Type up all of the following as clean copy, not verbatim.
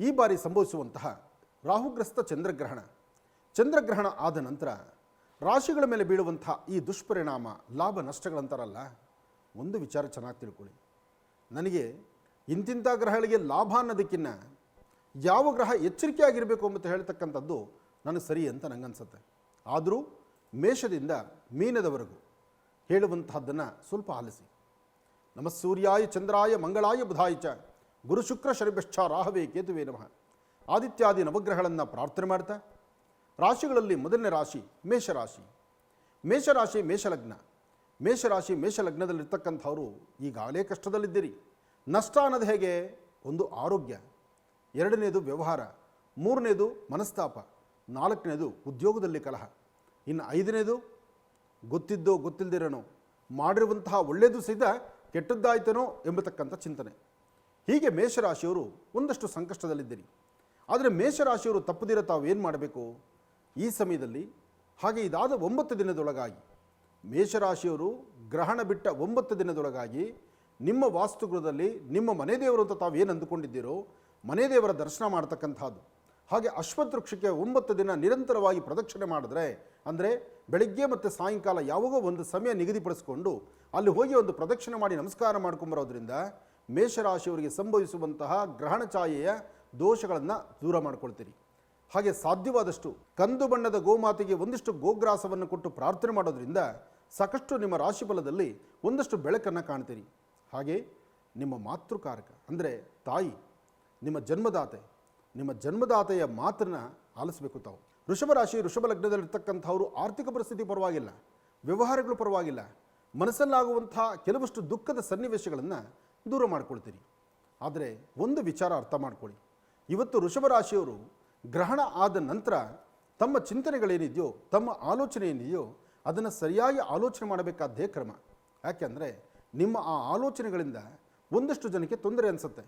ಈ ಬಾರಿ ಸಂಭವಿಸುವಂತಹ ರಾಹುಗ್ರಸ್ತ ಚಂದ್ರಗ್ರಹಣ ಆದ ನಂತರ ರಾಶಿಗಳ ಮೇಲೆ ಬೀಳುವಂತಹ ಈ ದುಷ್ಪರಿಣಾಮ ಲಾಭ ನಷ್ಟಗಳಂತಾರಲ್ಲ, ಒಂದು ವಿಚಾರ ಚೆನ್ನಾಗಿ ತಿಳ್ಕೊಳ್ಳಿ. ನನಗೆ ಇಂತಿಂಥ ಗ್ರಹಗಳಿಗೆ ಲಾಭ ಅನ್ನೋದಕ್ಕಿಂತ ಯಾವ ಗ್ರಹ ಎಚ್ಚರಿಕೆಯಾಗಿರಬೇಕು ಅಂತ ಹೇಳ್ತಕ್ಕಂಥದ್ದು ನನಗೆ ಸರಿ ಅಂತ ನನಗನ್ಸುತ್ತೆ. ಆದರೂ ಮೇಷದಿಂದ ಮೀನದವರೆಗೂ ಹೇಳುವಂತಹದ್ದನ್ನು ಸ್ವಲ್ಪ ಆಲಿಸಿ. ನಮಃ ಸೂರ್ಯಾಯ ಚಂದ್ರಾಯ ಮಂಗಳಾಯ ಬುಧಾಯ ಚ ಗುರು ಶುಕ್ರ ಶನಿಭ್ಯಶ್ಚ ರಾಹವೇ ಕೇತುವೇ ನಮಃ ಆದಿತ್ಯಾದಿ ನವಗ್ರಹಗಳನ್ನು ಪ್ರಾರ್ಥನೆ ಮಾಡ್ತಾ, ರಾಶಿಗಳಲ್ಲಿ ಮೊದಲನೇ ರಾಶಿ ಮೇಷರಾಶಿ. ಮೇಷಲಗ್ನದಲ್ಲಿರ್ತಕ್ಕಂಥವರು ಈಗಾಗಲೇ ಕಷ್ಟದಲ್ಲಿದ್ದೀರಿ. ನಷ್ಟ ಅನ್ನೋದು ಹೇಗೆ? ಒಂದು ಆರೋಗ್ಯ, ಎರಡನೇದು ವ್ಯವಹಾರ, ಮೂರನೇದು ಮನಸ್ತಾಪ, ನಾಲ್ಕನೇದು ಉದ್ಯೋಗದಲ್ಲಿ ಕಲಹ, ಇನ್ನು ಐದನೇದು ಗೊತ್ತಿದ್ದೋ ಗೊತ್ತಿಲ್ಲದಿರೋನೋ ಮಾಡಿರುವಂತಹ ಒಳ್ಳೆಯದು ಸಹಿತ ಕೆಟ್ಟದ್ದಾಯ್ತನೋ ಎಂಬತಕ್ಕಂಥ ಚಿಂತನೆ. ಹೀಗೆ ಮೇಷರಾಶಿಯವರು ಒಂದಷ್ಟು ಸಂಕಷ್ಟದಲ್ಲಿದ್ದೀರಿ. ಆದರೆ ಮೇಷರಾಶಿಯವರು ತಪ್ಪದಿರ ತಾವು ಏನು ಮಾಡಬೇಕು ಈ ಸಮಯದಲ್ಲಿ? ಹಾಗೆ ಇದಾದ 9 ದಿನದೊಳಗಾಗಿ, ಮೇಷರಾಶಿಯವರು ಗ್ರಹಣ ಬಿಟ್ಟ 9 ದಿನದೊಳಗಾಗಿ ನಿಮ್ಮ ವಾಸ್ತುಗೃಹದಲ್ಲಿ ನಿಮ್ಮ ಮನೆ ದೇವರು ಅಂತ ತಾವು ಏನು ಅಂದುಕೊಂಡಿದ್ದೀರೋ ಮನೆ ದೇವರ ದರ್ಶನ ಮಾಡ್ತಕ್ಕಂಥದ್ದು. ಹಾಗೆ ಅಶ್ವತ್ಥ ವೃಕ್ಷಕ್ಕೆ 9 ದಿನ ನಿರಂತರವಾಗಿ ಪ್ರದಕ್ಷಿಣೆ ಮಾಡಿದ್ರೆ, ಅಂದರೆ ಬೆಳಗ್ಗೆ ಮತ್ತು ಸಾಯಂಕಾಲ ಯಾವಾಗೋ ಒಂದು ಸಮಯ ನಿಗದಿಪಡಿಸಿಕೊಂಡು ಅಲ್ಲಿ ಹೋಗಿ ಒಂದು ಪ್ರದಕ್ಷಿಣೆ ಮಾಡಿ ನಮಸ್ಕಾರ ಮಾಡ್ಕೊಂಬರೋದ್ರಿಂದ ಮೇಷರಾಶಿಯವರಿಗೆ ಸಂಭವಿಸುವಂತಹ ಗ್ರಹಣ ಛಾಯೆಯ ದೋಷಗಳನ್ನು ದೂರ ಮಾಡ್ಕೊಳ್ತೀರಿ. ಹಾಗೆ ಸಾಧ್ಯವಾದಷ್ಟು ಕಂದು ಬಣ್ಣದ ಗೋಮಾತೆಗೆ ಒಂದಿಷ್ಟು ಗೋಗ್ರಾಸವನ್ನು ಕೊಟ್ಟು ಪ್ರಾರ್ಥನೆ ಮಾಡೋದ್ರಿಂದ ಸಾಕಷ್ಟು ನಿಮ್ಮ ರಾಶಿಫಲದಲ್ಲಿ ಒಂದಷ್ಟು ಬೆಳಕನ್ನು ಕಾಣ್ತೀರಿ. ಹಾಗೆ ನಿಮ್ಮ ಮಾತೃಕಾರಕ ಅಂದರೆ ತಾಯಿ, ನಿಮ್ಮ ಜನ್ಮದಾತೆಯ ಮಾತನ್ನು ಆಲಿಸಬೇಕು ತಾವು. ವೃಷಭ ಲಗ್ನದಲ್ಲಿರ್ತಕ್ಕಂಥವರು ಆರ್ಥಿಕ ಪರಿಸ್ಥಿತಿ ಪರವಾಗಿಲ್ಲ, ವ್ಯವಹಾರಗಳು ಪರವಾಗಿಲ್ಲ, ಮನಸ್ಸಲ್ಲಾಗುವಂಥ ಕೆಲವಷ್ಟು ದುಃಖದ ಸನ್ನಿವೇಶಗಳನ್ನು ದೂರ ಮಾಡ್ಕೊಳ್ತೀರಿ. ಆದರೆ ಒಂದು ವಿಚಾರ ಅರ್ಥ ಮಾಡ್ಕೊಳ್ಳಿ, ಇವತ್ತು ವೃಷಭ ರಾಶಿಯವರು ಗ್ರಹಣ ಆದ ನಂತರ ತಮ್ಮ ಚಿಂತನೆಗಳೇನಿದೆಯೋ, ತಮ್ಮ ಆಲೋಚನೆ ಏನಿದೆಯೋ ಅದನ್ನು ಸರಿಯಾಗಿ ಆಲೋಚನೆ ಮಾಡಬೇಕಾದ್ದೇ ಕ್ರಮ. ಯಾಕೆಂದರೆ ನಿಮ್ಮ ಆ ಆಲೋಚನೆಗಳಿಂದ ಒಂದಷ್ಟು ಜನಕ್ಕೆ ತೊಂದರೆ ಅನಿಸುತ್ತೆ,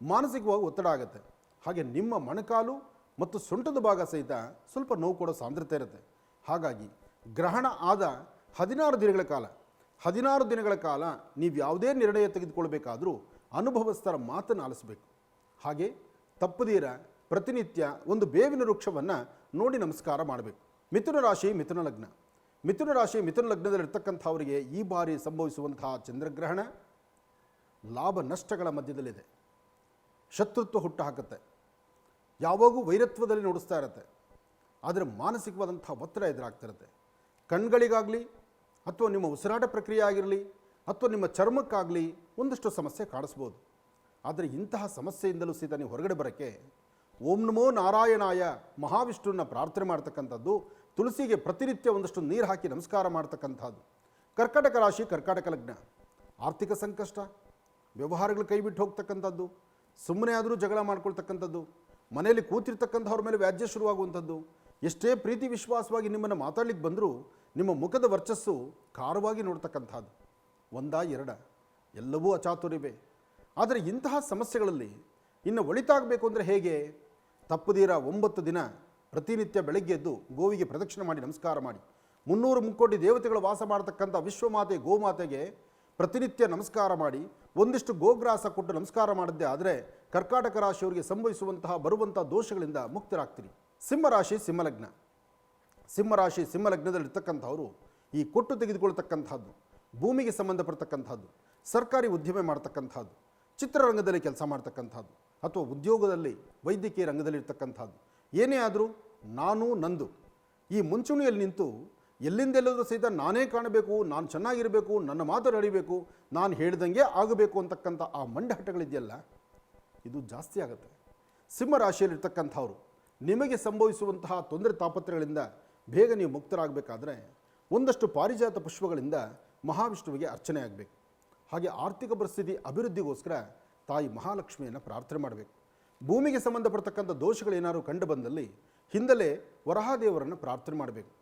ಮಾನಸಿಕವಾಗಿ ಒತ್ತಡ ಆಗುತ್ತೆ. ಹಾಗೆ ನಿಮ್ಮ ಮೊಣಕಾಲು ಮತ್ತು ಸೊಂಟದ ಭಾಗ ಸಹಿತ ಸ್ವಲ್ಪ ನೋವು ಕೊಡೋ ಸಾಂದ್ರತೆ ಇರುತ್ತೆ. ಹಾಗಾಗಿ ಗ್ರಹಣ ಆದ 16 ದಿನಗಳ ಕಾಲ ನೀವು ಯಾವುದೇ ನಿರ್ಣಯ ತೆಗೆದುಕೊಳ್ಬೇಕಾದರೂ ಅನುಭವಸ್ಥರ ಮಾತನ್ನು ಆಲಿಸಬೇಕು. ಹಾಗೆ ತಪ್ಪದೀರ ಪ್ರತಿನಿತ್ಯ ಒಂದು ಬೇವಿನ ವೃಕ್ಷವನ್ನು ನೋಡಿ ನಮಸ್ಕಾರ ಮಾಡಬೇಕು. ಮಿಥುನ ಲಗ್ನದಲ್ಲಿರ್ತಕ್ಕಂಥವರಿಗೆ ಈ ಬಾರಿ ಸಂಭವಿಸುವಂತಹ ಚಂದ್ರಗ್ರಹಣ ಲಾಭ ನಷ್ಟಗಳ ಮಧ್ಯದಲ್ಲಿದೆ. ಶತ್ರುತ್ವ ಹುಟ್ಟು ಹಾಕುತ್ತೆ, ಯಾವಾಗೂ ವೈರತ್ವದಲ್ಲಿ ನೋಡಿಸ್ತಾ ಇರುತ್ತೆ. ಆದರೆ ಮಾನಸಿಕವಾದಂಥ ಒತ್ತಡ ಎದುರಾಗ್ತಿರುತ್ತೆ. ಕಣ್ಗಳಿಗಾಗಲಿ ಅಥವಾ ನಿಮ್ಮ ಉಸಿರಾಟ ಪ್ರಕ್ರಿಯೆ ಆಗಿರಲಿ ಅಥವಾ ನಿಮ್ಮ ಚರ್ಮಕ್ಕಾಗಲಿ ಒಂದಷ್ಟು ಸಮಸ್ಯೆ ಕಾಣಿಸ್ಬೋದು. ಆದರೆ ಇಂತಹ ಸಮಸ್ಯೆಯಿಂದಲೂ ಸಹಿತ ನೀವು ಹೊರಗಡೆ ಬರೋಕ್ಕೆ ಓಂ ನಮೋ ನಾರಾಯಣಾಯ ಮಹಾವಿಷ್ಣುವನ್ನ ಪ್ರಾರ್ಥನೆ ಮಾಡ್ತಕ್ಕಂಥದ್ದು, ತುಳಸಿಗೆ ಪ್ರತಿನಿತ್ಯ ಒಂದಷ್ಟು ನೀರು ಹಾಕಿ ನಮಸ್ಕಾರ ಮಾಡ್ತಕ್ಕಂಥದ್ದು. ಕರ್ಕಾಟಕ ರಾಶಿ, ಕರ್ಕಾಟಕ ಲಗ್ನ, ಆರ್ಥಿಕ ಸಂಕಷ್ಟ, ವ್ಯವಹಾರಗಳು ಕೈಬಿಟ್ಟು ಹೋಗ್ತಕ್ಕಂಥದ್ದು, ಸುಮ್ಮನೆ ಆದರೂ ಜಗಳ ಮಾಡ್ಕೊಳ್ತಕ್ಕಂಥದ್ದು, ಮನೆಯಲ್ಲಿ ಕೂತಿರ್ತಕ್ಕಂಥವ್ರ ಮೇಲೆ ವ್ಯಾಜ್ಯ ಶುರುವಾಗುವಂಥದ್ದು, ಎಷ್ಟೇ ಪ್ರೀತಿ ವಿಶ್ವಾಸವಾಗಿ ನಿಮ್ಮನ್ನು ಮಾತಾಡ್ಲಿಕ್ಕೆ ಬಂದರೂ ನಿಮ್ಮ ಮುಖದ ವರ್ಚಸ್ಸು ಖಾರವಾಗಿ ನೋಡ್ತಕ್ಕಂಥದ್ದು. ಒಂದಾ ಎರಡ ಎಲ್ಲವೂ ಅಚಾತುರ್ಯವೇ. ಆದರೆ ಇಂತಹ ಸಮಸ್ಯೆಗಳಲ್ಲಿ ಇನ್ನು ಒಳಿತಾಗಬೇಕು ಅಂದರೆ ಹೇಗೆ? ತಪ್ಪದೀರ 9 ದಿನ ಪ್ರತಿನಿತ್ಯ ಬೆಳಗ್ಗೆ ಎದ್ದು ಗೋವಿಗೆ ಪ್ರದಕ್ಷಿಣೆ ಮಾಡಿ ನಮಸ್ಕಾರ ಮಾಡಿ, 300 ಮುಕ್ಕೋಟಿ ದೇವತೆಗಳು ವಾಸ ಮಾಡತಕ್ಕಂಥ ವಿಶ್ವಮಾತೆ ಗೋಮಾತೆಗೆ ಪ್ರತಿನಿತ್ಯ ನಮಸ್ಕಾರ ಮಾಡಿ ಒಂದಿಷ್ಟು ಗೋಗ್ರಾಸ ಕೊಟ್ಟು ನಮಸ್ಕಾರ ಮಾಡಿದ್ದೆ ಆದರೆ ಕರ್ಕಾಟಕ ರಾಶಿಯವರಿಗೆ ಸಂಭವಿಸುವಂತಹ ಬರುವಂಥ ದೋಷಗಳಿಂದ ಮುಕ್ತರಾಗ್ತೀರಿ. ಸಿಂಹಲಗ್ನದಲ್ಲಿರ್ತಕ್ಕಂಥವರು ಈ ಕೊಟ್ಟು ತೆಗೆದುಕೊಳ್ತಕ್ಕಂಥದ್ದು, ಭೂಮಿಗೆ ಸಂಬಂಧಪಡ್ತಕ್ಕಂಥದ್ದು, ಸರ್ಕಾರಿ ಉದ್ಯಮ ಮಾಡ್ತಕ್ಕಂಥದ್ದು, ಚಿತ್ರರಂಗದಲ್ಲಿ ಕೆಲಸ ಮಾಡ್ತಕ್ಕಂಥದ್ದು ಅಥವಾ ಉದ್ಯೋಗದಲ್ಲಿ ವೈದ್ಯಕೀಯ ರಂಗದಲ್ಲಿರ್ತಕ್ಕಂಥದ್ದು, ಏನೇ ಆದರೂ ನಾನು ನಂದು ಈ ಮುಂಚೂಣಿಯಲ್ಲಿ ನಿಂತು ಎಲ್ಲಿಂದೆಲ್ಲರೂ ಸಹಿತ ನಾನೇ ಕಾಣಬೇಕು, ನಾನು ಚೆನ್ನಾಗಿರಬೇಕು, ನನ್ನ ಮಾತು ನಡಿಬೇಕು, ನಾನು ಹೇಳ್ದಂಗೆ ಆಗಬೇಕು ಅಂತಕ್ಕಂಥ ಆ ಮಂಡಹಟಗಳಿದೆಯಲ್ಲ, ಇದು ಜಾಸ್ತಿ ಆಗುತ್ತೆ. ಸಿಂಹರಾಶಿಯಲ್ಲಿರ್ತಕ್ಕಂಥವ್ರು ನಿಮಗೆ ಸಂಭವಿಸುವಂತಹ ತೊಂದರೆ ತಾಪತ್ರಗಳಿಂದ ಬೇಗ ನೀವು ಮುಕ್ತರಾಗಬೇಕಾದ್ರೆ ಒಂದಷ್ಟು ಪಾರಿಜಾತ ಪುಷ್ಪಗಳಿಂದ ಮಹಾವಿಷ್ಣುವಿಗೆ ಅರ್ಚನೆ ಆಗಬೇಕು. ಹಾಗೆ ಆರ್ಥಿಕ ಪರಿಸ್ಥಿತಿ ಅಭಿವೃದ್ಧಿಗೋಸ್ಕರ ತಾಯಿ ಮಹಾಲಕ್ಷ್ಮಿಯನ್ನು ಪ್ರಾರ್ಥನೆ ಮಾಡಬೇಕು. ಭೂಮಿಗೆ ಸಂಬಂಧಪಡ್ತಕ್ಕಂಥ ದೋಷಗಳೇನಾದ್ರು ಕಂಡು ಬಂದಲ್ಲಿ ಹಿಂದಲೇ ವರಹಾದೇವರನ್ನು ಪ್ರಾರ್ಥನೆ ಮಾಡಬೇಕು.